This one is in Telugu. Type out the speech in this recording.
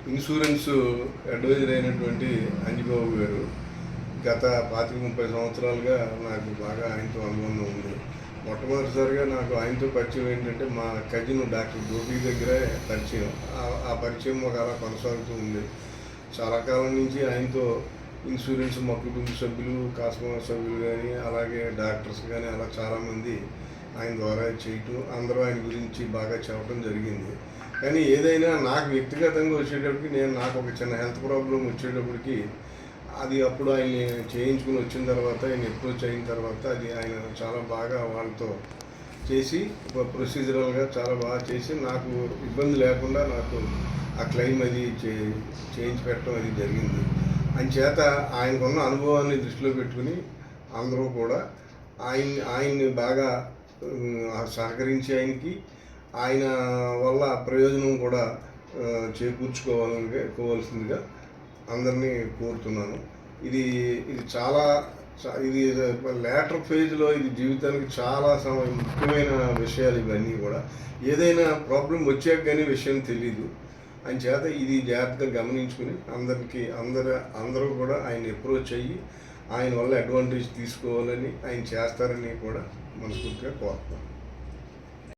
ఇన్సూరెన్స్ అడ్వైజర్ అయినటువంటి అంజిబాబు గారు గత 25-30 సంవత్సరాలుగా నాకు బాగా ఆయనతో అనుబంధం ఉంది. మొట్టమొదటిసారిగా నాకు ఆయనతో పరిచయం ఏంటంటే మా కజిన్ డాక్టర్ గోపి దగ్గరే పరిచయం. ఆ పరిచయం మాకు అలా కొనసాగుతూ ఉంది. చాలా కాలం నుంచి ఆయనతో ఇన్సూరెన్స్ మా కుటుంబ సభ్యులు, కాస్మో సభ్యులు కానీ, అలాగే డాక్టర్స్ కానీ అలా చాలామంది ఆయన ద్వారా చేయటం, అందరూ ఆయన గురించి బాగా చెప్పడం జరిగింది. కానీ ఏదైనా నాకు వ్యక్తిగతంగా వచ్చేటప్పటికి నాకు ఒక చిన్న హెల్త్ ప్రాబ్లం వచ్చేటప్పటికి అది అప్పుడు ఆయన్ని చేయించుకుని వచ్చిన తర్వాత, ఆయన అప్రోచ్ అయిన తర్వాత అది ఆయన చాలా బాగా వాళ్ళతో చేసి ప్రొసీజరల్గా చాలా బాగా చేసి నాకు ఇబ్బంది లేకుండా నాకు ఆ క్లెయిమ్ అది చేయించి పెట్టడం అది జరిగింది. అంచేత ఆయనకున్న అనుభవాన్ని దృష్టిలో పెట్టుకుని అందరూ కూడా ఆయన్ని బాగా సహకరించి ఆయన వల్ల ప్రయోజనం కూడా చేకూర్చుకోవాల్సిందిగా అందరినీ కోరుతున్నాను. ఇది చాలా ఇది లేటర్ ఫేజ్లో ఇది జీవితానికి చాలా ముఖ్యమైన విషయాలు ఇవన్నీ కూడా. ఏదైనా ప్రాబ్లం వచ్చాక కానీ విషయం తెలీదు. అంచేత ఇది జాగ్రత్తగా గమనించుకుని అందరూ కూడా ఆయన అప్రోచ్ అయ్యి ఆయన వల్ల అడ్వాంటేజ్ తీసుకోవాలని, ఆయన చేస్తారని కూడా మనస్ఫూర్తిగా కోరుతున్నాను.